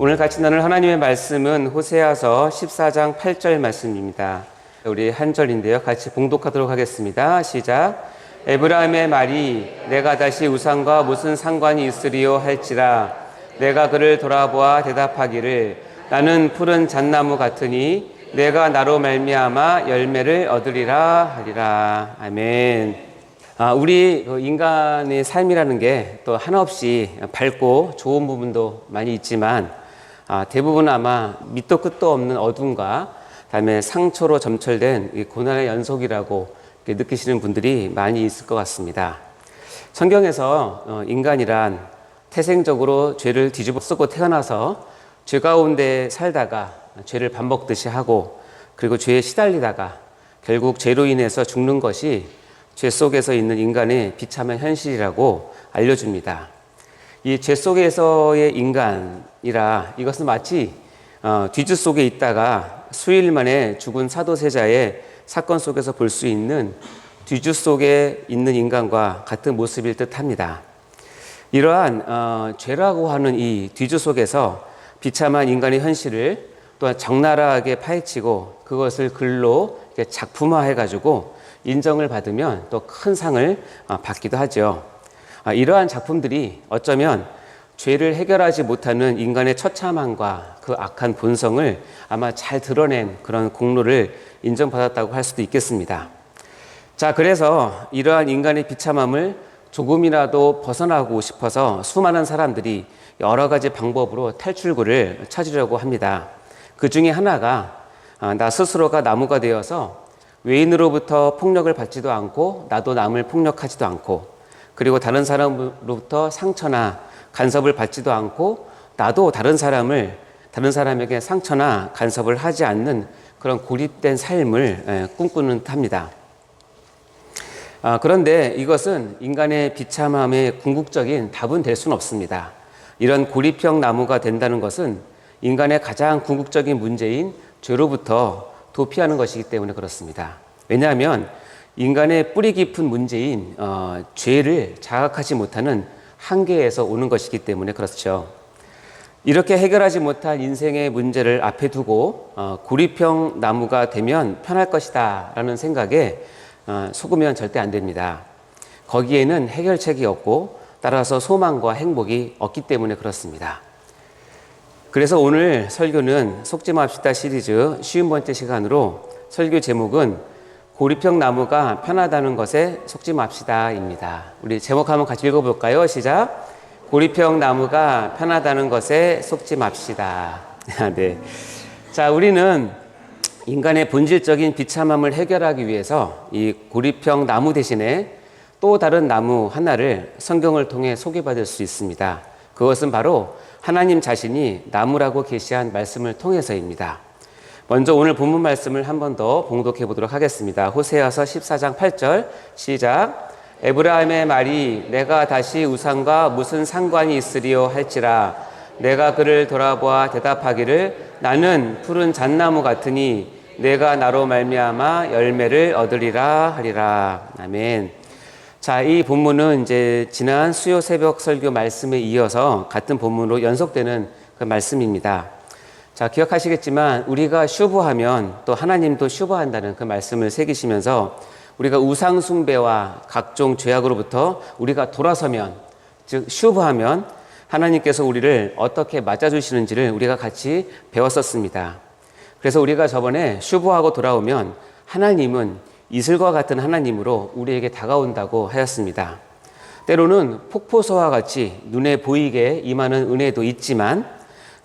오늘 같이 나눌 하나님의 말씀은 호세아서 14장 8절 말씀입니다. 우리 한 절인데요. 같이 봉독하도록 하겠습니다. 시작. 에브라임의 말이 내가 다시 우상과 무슨 상관이 있으리요 할지라 내가 그를 돌아보아 대답하기를 나는 푸른 잣나무 같으니 내가 나로 말미암아 열매를 얻으리라 하리라. 아멘. 우리 인간의 삶이라는 게 또 한없이 밝고 좋은 부분도 많이 있지만 대부분 아마 밑도 끝도 없는 어둠과 그다음에 상처로 점철된 이 고난의 연속이라고 느끼시는 분들이 많이 있을 것 같습니다. 성경에서 인간이란 태생적으로 죄를 뒤집어 쓰고 태어나서 죄 가운데 살다가 죄를 반복듯이 하고 그리고 죄에 시달리다가 결국 죄로 인해서 죽는 것이 죄 속에서 있는 인간의 비참한 현실이라고 알려줍니다. 이 죄 속에서의 인간이라 이것은 마치 뒤주 속에 있다가 수일 만에 죽은 사도세자의 사건 속에서 볼 수 있는 뒤주 속에 있는 인간과 같은 모습일 듯합니다. 이러한 죄라고 하는 이 뒤주 속에서 비참한 인간의 현실을 또한 적나라하게 파헤치고 그것을 글로 작품화해가지고 인정을 받으면 또 큰 상을 받기도 하죠. 이러한 작품들이 어쩌면 죄를 해결하지 못하는 인간의 처참함과 그 악한 본성을 아마 잘 드러낸 그런 공로를 인정받았다고 할 수도 있겠습니다. 자, 그래서 이러한 인간의 비참함을 조금이라도 벗어나고 싶어서 수많은 사람들이 여러 가지 방법으로 탈출구를 찾으려고 합니다. 그 중에 하나가 나 스스로가 나무가 되어서 외인으로부터 폭력을 받지도 않고 나도 남을 폭력하지도 않고 그리고 다른 사람으로부터 상처나 간섭을 받지도 않고 나도 다른 사람에게 상처나 간섭을 하지 않는 그런 고립된 삶을 꿈꾸는 듯합니다. 그런데 이것은 인간의 비참함의 궁극적인 답은 될 수는 없습니다. 이런 고립형 나무가 된다는 것은 인간의 가장 궁극적인 문제인 죄로부터 도피하는 것이기 때문에 그렇습니다. 왜냐하면 인간의 뿌리 깊은 문제인 죄를 자각하지 못하는 한계에서 오는 것이기 때문에 그렇죠. 이렇게 해결하지 못한 인생의 문제를 앞에 두고 고립형 나무가 되면 편할 것이다 라는 생각에 속으면 절대 안 됩니다. 거기에는 해결책이 없고 따라서 소망과 행복이 없기 때문에 그렇습니다. 그래서 오늘 설교는 속지 맙시다 시리즈 50번째 시간으로 설교 제목은 고립형 나무가 편하다는 것에 속지 맙시다입니다. 우리 제목 한번 같이 읽어볼까요? 시작. 고립형 나무가 편하다는 것에 속지 맙시다. 네. 자, 우리는 인간의 본질적인 비참함을 해결하기 위해서 이 고립형 나무 대신에 또 다른 나무 하나를 성경을 통해 소개받을 수 있습니다. 그것은 바로 하나님 자신이 나무라고 계시한 말씀을 통해서입니다. 먼저 오늘 본문 말씀을 한 번 더 봉독해 보도록 하겠습니다. 호세아서 14장 8절 시작. 에브라임의 말이 내가 다시 우상과 무슨 상관이 있으리요 할지라 내가 그를 돌아보아 대답하기를 나는 푸른 잣나무 같으니 내가 나로 말미암아 열매를 얻으리라 하리라. 아멘. 자, 이 본문은 이제 지난 수요 새벽 설교 말씀에 이어서 같은 본문으로 연속되는 그 말씀입니다. 자, 기억하시겠지만 우리가 슈브하면 또 하나님도 슈브한다는 그 말씀을 새기시면서 우리가 우상 숭배와 각종 죄악으로부터 우리가 돌아서면, 즉 슈브하면 하나님께서 우리를 어떻게 맞아주시는지를 우리가 같이 배웠었습니다. 그래서 우리가 저번에 슈브하고 돌아오면 하나님은 이슬과 같은 하나님으로 우리에게 다가온다고 하였습니다. 때로는 폭포수와 같이 눈에 보이게 임하는 은혜도 있지만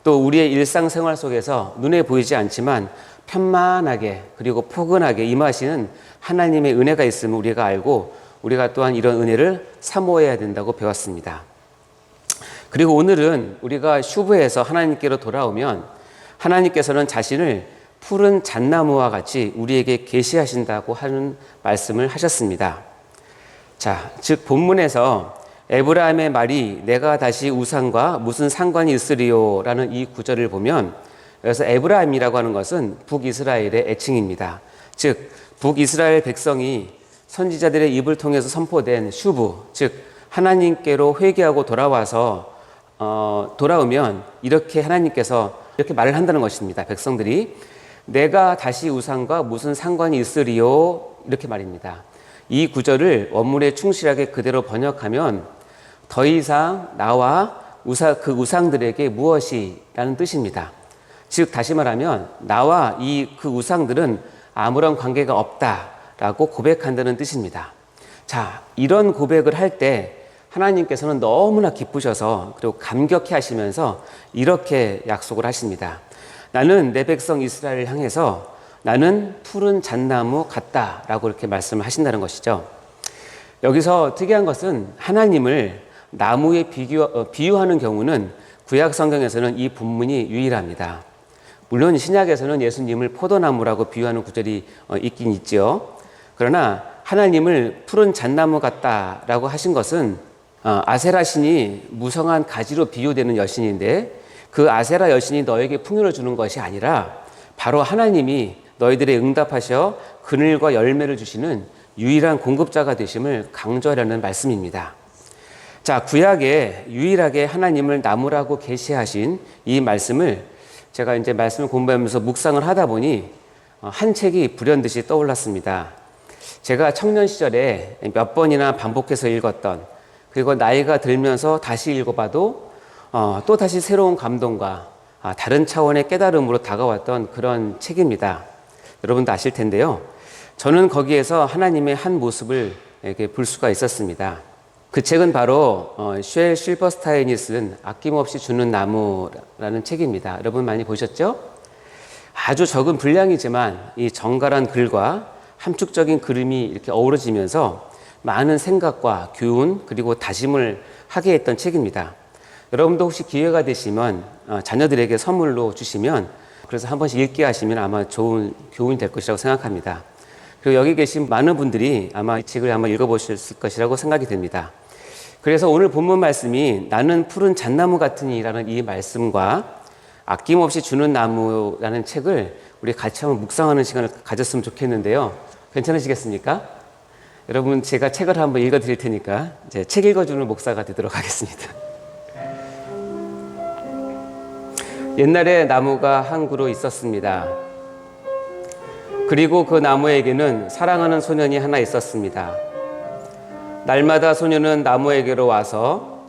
또 우리의 일상생활 속에서 눈에 보이지 않지만 편만하게 그리고 포근하게 임하시는 하나님의 은혜가 있음을 우리가 알고 우리가 또한 이런 은혜를 사모해야 된다고 배웠습니다. 그리고 오늘은 우리가 슈브에서 하나님께로 돌아오면 하나님께서는 자신을 푸른 잣나무와 같이 우리에게 계시하신다고 하는 말씀을 하셨습니다. 자, 즉 본문에서 에브라임의 말이 내가 다시 우상과 무슨 상관이 있으리요 라는 이 구절을 보면 여기서 에브라임이라고 하는 것은 북이스라엘의 애칭입니다. 즉 북이스라엘 백성이 선지자들의 입을 통해서 선포된 슈브, 즉 하나님께로 회개하고 돌아와서 돌아오면 이렇게 하나님께서 이렇게 말을 한다는 것입니다. 백성들이 내가 다시 우상과 무슨 상관이 있으리요? 이렇게 말입니다. 이 구절을 원문에 충실하게 그대로 번역하면 더 이상 나와 그 우상들에게 무엇이라는 뜻입니다. 즉 다시 말하면 나와 그 우상들은 아무런 관계가 없다라고 고백한다는 뜻입니다. 자, 이런 고백을 할 때 하나님께서는 너무나 기쁘셔서 그리고 감격해 하시면서 이렇게 약속을 하십니다. 나는 내 백성 이스라엘을 향해서 나는 푸른 잣나무 같다라고 이렇게 말씀을 하신다는 것이죠. 여기서 특이한 것은 하나님을 나무에 비유하는 경우는 구약 성경에서는 이 본문이 유일합니다. 물론 신약에서는 예수님을 포도나무라고 비유하는 구절이 있긴 있죠. 그러나 하나님을 푸른 잣나무 같다라고 하신 것은 아세라 신이 무성한 가지로 비유되는 여신인데 그 아세라 여신이 너에게 풍요를 주는 것이 아니라 바로 하나님이 너희들의 응답하셔 그늘과 열매를 주시는 유일한 공급자가 되심을 강조하려는 말씀입니다. 자, 구약에 유일하게 하나님을 나무라고 계시하신 이 말씀을 제가 이제 말씀을 공부하면서 묵상을 하다 보니 한 책이 불현듯이 떠올랐습니다. 제가 청년 시절에 몇 번이나 반복해서 읽었던, 그리고 나이가 들면서 다시 읽어봐도 또 다시 새로운 감동과 다른 차원의 깨달음으로 다가왔던 그런 책입니다. 여러분도 아실 텐데요. 저는 거기에서 하나님의 한 모습을 이렇게 볼 수가 있었습니다. 그 책은 바로 쉘 실버스타인이 쓴 아낌없이 주는 나무라는 책입니다. 여러분 많이 보셨죠? 아주 적은 분량이지만 이 정갈한 글과 함축적인 그림이 이렇게 어우러지면서 많은 생각과 교훈 그리고 다짐을 하게 했던 책입니다. 여러분도 혹시 기회가 되시면 자녀들에게 선물로 주시면 그래서 한 번씩 읽게 하시면 아마 좋은 교훈이 될 것이라고 생각합니다. 그리고 여기 계신 많은 분들이 아마 이 책을 한번 읽어보셨을 것이라고 생각이 됩니다. 그래서 오늘 본문 말씀이 나는 푸른 잣나무 같으니라는 이 말씀과 아낌없이 주는 나무라는 책을 우리 같이 한번 묵상하는 시간을 가졌으면 좋겠는데요. 괜찮으시겠습니까? 여러분 제가 책을 한번 읽어드릴 테니까 이제 책 읽어주는 목사가 되도록 하겠습니다. 옛날에 나무가 한 그루 있었습니다. 그리고 그 나무에게는 사랑하는 소년이 하나 있었습니다. 날마다 소년은 나무에게로 와서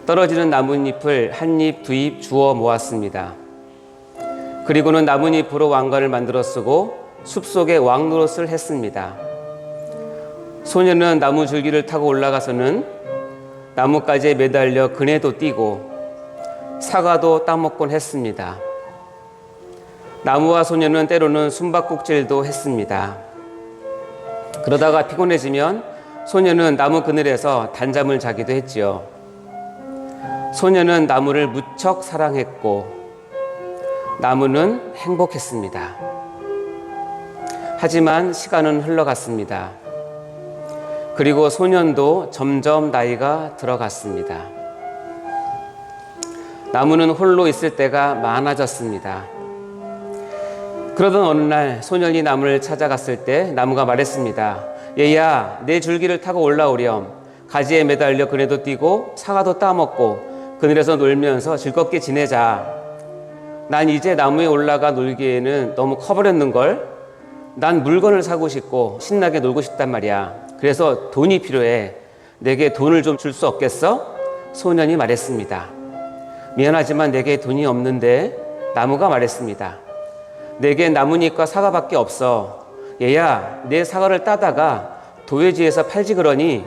떨어지는 나뭇잎을 한 잎, 두 잎 주워 모았습니다. 그리고는 나뭇잎으로 왕관을 만들어 쓰고 숲속에 왕노릇을 했습니다. 소년은 나무 줄기를 타고 올라가서는 나뭇가지에 매달려 그네도 뛰고 사과도 따먹곤 했습니다. 나무와 소년은 때로는 숨바꼭질도 했습니다. 그러다가 피곤해지면 소년은 나무 그늘에서 단잠을 자기도 했지요. 소년은 나무를 무척 사랑했고 나무는 행복했습니다. 하지만 시간은 흘러갔습니다. 그리고 소년도 점점 나이가 들어갔습니다. 나무는 홀로 있을 때가 많아졌습니다. 그러던 어느 날 소년이 나무를 찾아갔을 때 나무가 말했습니다. 얘야, 내 줄기를 타고 올라오렴. 가지에 매달려 그네도 뛰고 사과도 따먹고 그늘에서 놀면서 즐겁게 지내자. 난 이제 나무에 올라가 놀기에는 너무 커버렸는걸. 난 물건을 사고 싶고 신나게 놀고 싶단 말이야. 그래서 돈이 필요해. 내게 돈을 좀 줄 수 없겠어? 소년이 말했습니다. 미안하지만 내게 돈이 없는데. 나무가 말했습니다. 내게 나뭇잎과 사과밖에 없어. 얘야, 내 사과를 따다가 도회지에서 팔지 그러니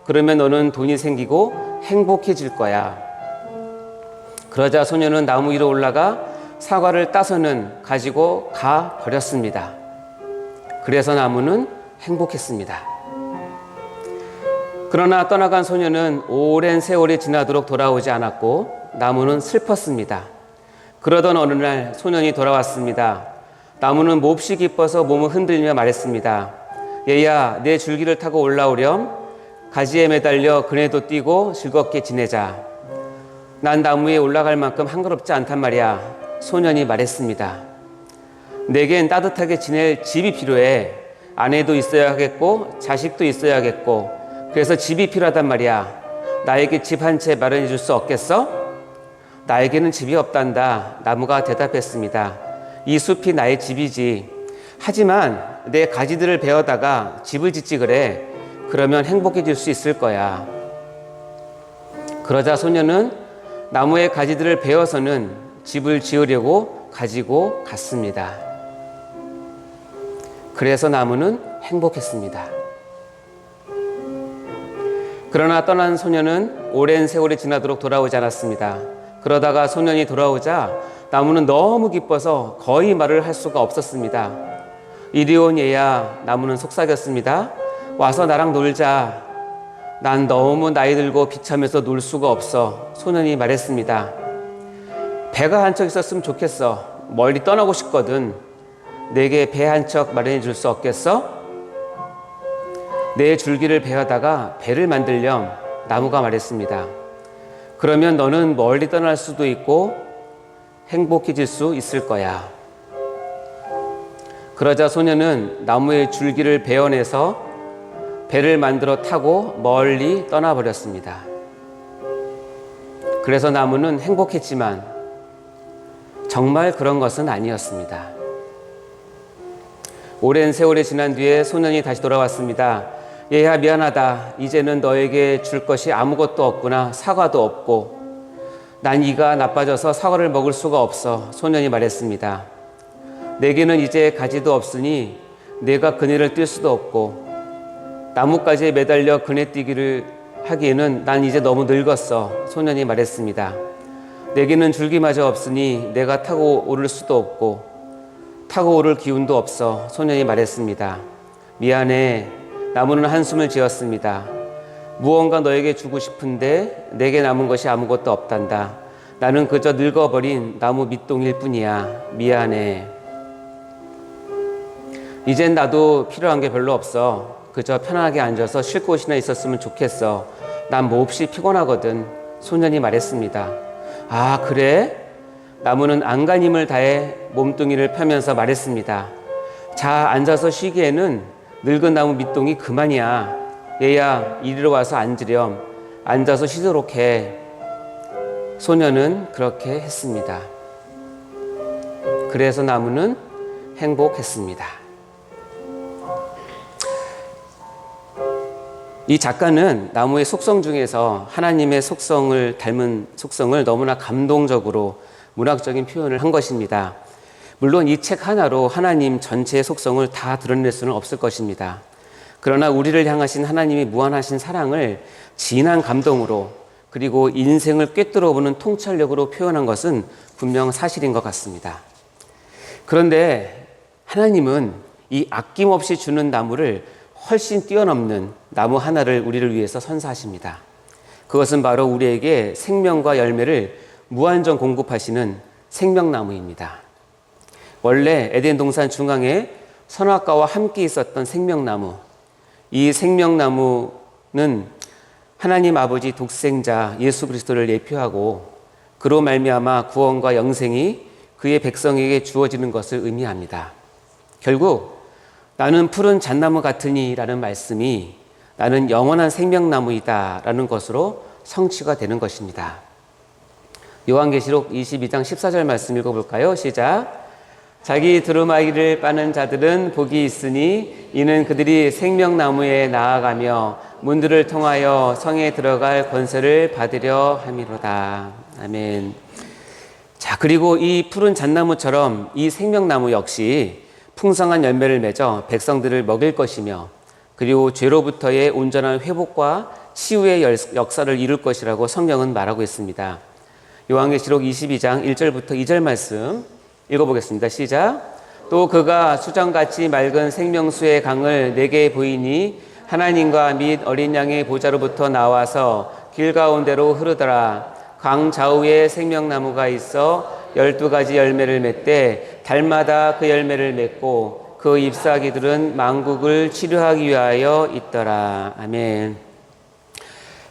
그러면 너는 돈이 생기고 행복해질 거야. 그러자 소년은 나무 위로 올라가 사과를 따서는 가지고 가 버렸습니다. 그래서 나무는 행복했습니다. 그러나 떠나간 소년은 오랜 세월이 지나도록 돌아오지 않았고 나무는 슬펐습니다. 그러던 어느 날 소년이 돌아왔습니다. 나무는 몹시 기뻐서 몸을 흔들며 말했습니다. 얘야, 내 줄기를 타고 올라오렴. 가지에 매달려 그네도 뛰고 즐겁게 지내자. 난 나무에 올라갈 만큼 한가롭지 않단 말이야. 소년이 말했습니다. 내겐 따뜻하게 지낼 집이 필요해. 아내도 있어야겠고 자식도 있어야겠고 그래서 집이 필요하단 말이야. 나에게 집 한 채 마련해 줄 수 없겠어? 나에게는 집이 없단다. 나무가 대답했습니다. 이 숲이 나의 집이지. 하지만 내 가지들을 베어다가 집을 짓지 그래. 그러면 행복해질 수 있을 거야. 그러자 소녀는 나무의 가지들을 베어서는 집을 지으려고 가지고 갔습니다. 그래서 나무는 행복했습니다. 그러나 떠난 소녀는 오랜 세월이 지나도록 돌아오지 않았습니다. 그러다가 소년이 돌아오자 나무는 너무 기뻐서 거의 말을 할 수가 없었습니다. 이리 온 얘야. 나무는 속삭였습니다. 와서 나랑 놀자. 난 너무 나이 들고 비참해서 놀 수가 없어. 소년이 말했습니다. 배가 한 척 있었으면 좋겠어. 멀리 떠나고 싶거든. 내게 배 한 척 마련해 줄 수 없겠어? 내 줄기를 베어다가 배를 만들렴. 나무가 말했습니다. 그러면 너는 멀리 떠날 수도 있고 행복해질 수 있을 거야. 그러자 소녀는 나무의 줄기를 베어내서 배를 만들어 타고 멀리 떠나버렸습니다. 그래서 나무는 행복했지만 정말 그런 것은 아니었습니다. 오랜 세월이 지난 뒤에 소년이 다시 돌아왔습니다. 얘야, 미안하다. 이제는 너에게 줄 것이 아무것도 없구나. 사과도 없고. 난 이가 나빠져서 사과를 먹을 수가 없어. 소년이 말했습니다. 내게는 이제 가지도 없으니 내가 그네를 뛸 수도 없고 나뭇가지에 매달려 그네 뛰기를 하기에는 난 이제 너무 늙었어. 소년이 말했습니다. 내게는 줄기마저 없으니 내가 타고 오를 수도 없고 타고 오를 기운도 없어. 소년이 말했습니다. 미안해. 나무는 한숨을 지었습니다. 무언가 너에게 주고 싶은데 내게 남은 것이 아무것도 없단다. 나는 그저 늙어버린 나무 밑동일 뿐이야. 미안해. 이젠 나도 필요한 게 별로 없어. 그저 편하게 앉아서 쉴 곳이나 있었으면 좋겠어. 난 몹시 피곤하거든. 소년이 말했습니다. 아, 그래? 나무는 안간힘을 다해 몸뚱이를 펴면서 말했습니다. 자, 앉아서 쉬기에는 늙은 나무 밑동이 그만이야. 얘야, 이리로 와서 앉으렴. 앉아서 쉬도록 해. 소년은 그렇게 했습니다. 그래서 나무는 행복했습니다. 이 작가는 나무의 속성 중에서 하나님의 속성을 닮은 속성을 너무나 감동적으로 문학적인 표현을 한 것입니다. 물론 이 책 하나로 하나님 전체의 속성을 다 드러낼 수는 없을 것입니다. 그러나 우리를 향하신 하나님의 무한하신 사랑을 진한 감동으로 그리고 인생을 꿰뚫어보는 통찰력으로 표현한 것은 분명 사실인 것 같습니다. 그런데 하나님은 이 아낌없이 주는 나무를 훨씬 뛰어넘는 나무 하나를 우리를 위해서 선사하십니다. 그것은 바로 우리에게 생명과 열매를 무한정 공급하시는 생명나무입니다. 원래 에덴 동산 중앙에 선악과와 함께 있었던 생명나무, 이 생명나무는 하나님 아버지 독생자 예수 그리스도를 예표하고 그로 말미암아 구원과 영생이 그의 백성에게 주어지는 것을 의미합니다. 결국 나는 푸른 잣나무 같으니 라는 말씀이 나는 영원한 생명나무이다 라는 것으로 성취가 되는 것입니다. 요한계시록 22장 14절 말씀 읽어볼까요? 시작. 자기 두루마기를 빠는 자들은 복이 있으니 이는 그들이 생명나무에 나아가며 문들을 통하여 성에 들어갈 권세를 받으려 함이로다. 아멘. 자, 그리고 이 푸른 잣나무처럼 이 생명나무 역시 풍성한 열매를 맺어 백성들을 먹일 것이며 그리고 죄로부터의 온전한 회복과 치유의 역사를 이룰 것이라고 성경은 말하고 있습니다. 요한계시록 22장 1절부터 2절 말씀 읽어보겠습니다. 시작. 또 그가 수정같이 맑은 생명수의 강을 내게 보이니 하나님과 및 어린 양의 보좌로부터 나와서 길 가운데로 흐르더라. 강 좌우에 생명나무가 있어 12가지 열매를 맺되 달마다 그 열매를 맺고 그 잎사귀들은 만국을 치료하기 위하여 있더라. 아멘.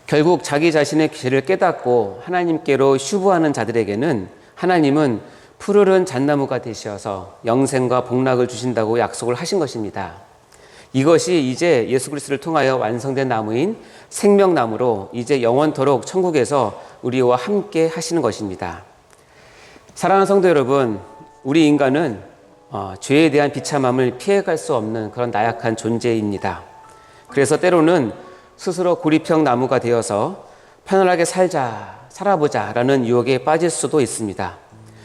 결국 자기 자신의 죄를 깨닫고 하나님께로 휴부하는 자들에게는 하나님은 푸르른 잣나무가 되셔서 영생과 복락을 주신다고 약속을 하신 것입니다. 이것이 이제 예수 그리스도를 통하여 완성된 나무인 생명나무로 이제 영원토록 천국에서 우리와 함께 하시는 것입니다. 사랑하는 성도 여러분, 우리 인간은 죄에 대한 비참함을 피해갈 수 없는 그런 나약한 존재입니다. 그래서 때로는 스스로 고리평 나무가 되어서 편안하게 살아보자 라는 유혹에 빠질 수도 있습니다.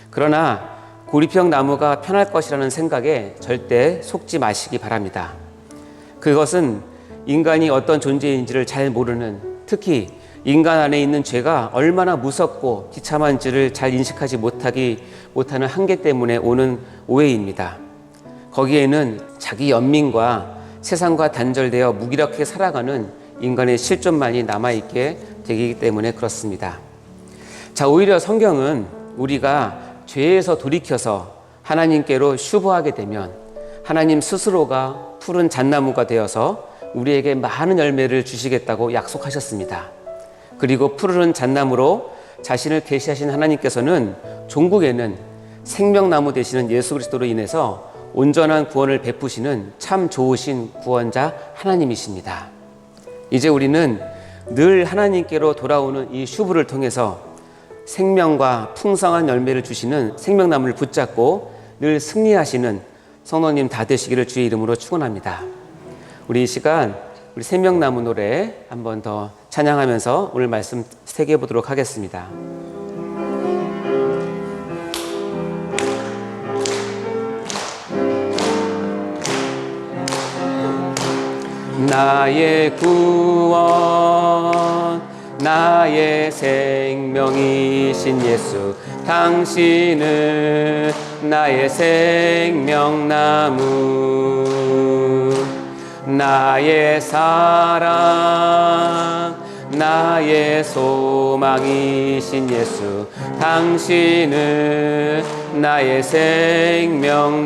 그러나 고리평 나무가 편할 것이라는 생각에 절대 속지 마시기 바랍니다. 그것은 인간이 어떤 존재인지를 잘 모르는, 특히 인간 안에 있는 죄가 얼마나 무섭고 비참한지를 잘 인식하지 못하는 한계 때문에 오는 오해입니다. 거기에는 자기 연민과 세상과 단절되어 무기력하게 살아가는 인간의 실존만이 남아있게 되기 때문에 그렇습니다. 자, 오히려 성경은 우리가 죄에서 돌이켜서 하나님께로 슈브하게 되면 하나님 스스로가 푸른 잣나무가 되어서 우리에게 많은 열매를 주시겠다고 약속하셨습니다. 그리고 푸른 잣나무로 자신을 계시하신 하나님께서는 종국에는 생명나무 되시는 예수 그리스도로 인해서 온전한 구원을 베푸시는 참 좋으신 구원자 하나님이십니다. 이제 우리는 늘 하나님께로 돌아오는 이 슈브를 통해서 생명과 풍성한 열매를 주시는 생명나무를 붙잡고 늘 승리하시는 성도님 다 되시기를 주의 이름으로 축원합니다. 우리 이 시간 우리 생명나무 노래 한 번 더 찬양하면서 오늘 말씀 새겨 보도록 하겠습니다. 나의 구원, 나의 생명이신 예수, 당신은 나의 생명나무, 나의 사랑, 나의 소망이신 예수, 당신은 나의 생명나무.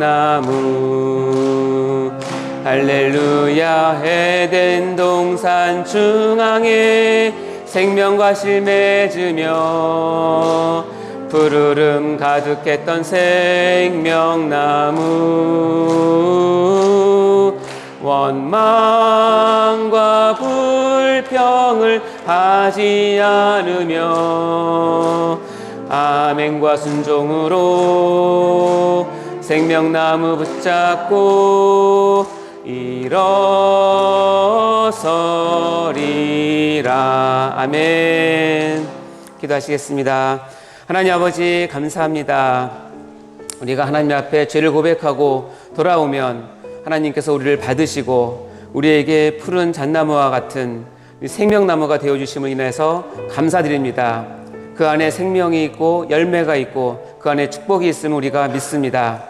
할렐루야. 에덴 동산 중앙에 생명과 실 맺으며 푸르름 가득했던 생명나무, 원망과 불평을 하지 않으며 아멘과 순종으로 생명나무 붙잡고 일어서리라. 아멘. 기도하시겠습니다. 하나님 아버지, 감사합니다. 우리가 하나님 앞에 죄를 고백하고 돌아오면 하나님께서 우리를 받으시고 우리에게 푸른 잣나무와 같은 생명나무가 되어주심을 인해서 감사드립니다. 그 안에 생명이 있고 열매가 있고 그 안에 축복이 있음을 우리가 믿습니다.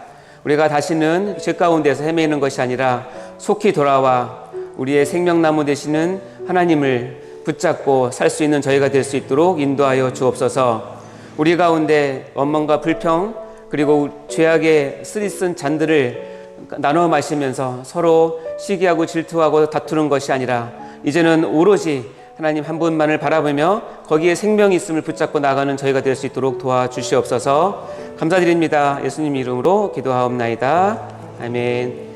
우리가 다시는 죄 가운데서 헤매는 것이 아니라 속히 돌아와 우리의 생명나무 되시는 하나님을 붙잡고 살 수 있는 저희가 될 수 있도록 인도하여 주옵소서. 우리 가운데 원망과 불평 그리고 죄악의 쓰리쓴 잔들을 나눠 마시면서 서로 시기하고 질투하고 다투는 것이 아니라 이제는 오로지 하나님 한 분만을 바라보며 거기에 생명이 있음을 붙잡고 나가는 저희가 될 수 있도록 도와주시옵소서. 감사드립니다. 예수님 이름으로 기도하옵나이다. 아멘.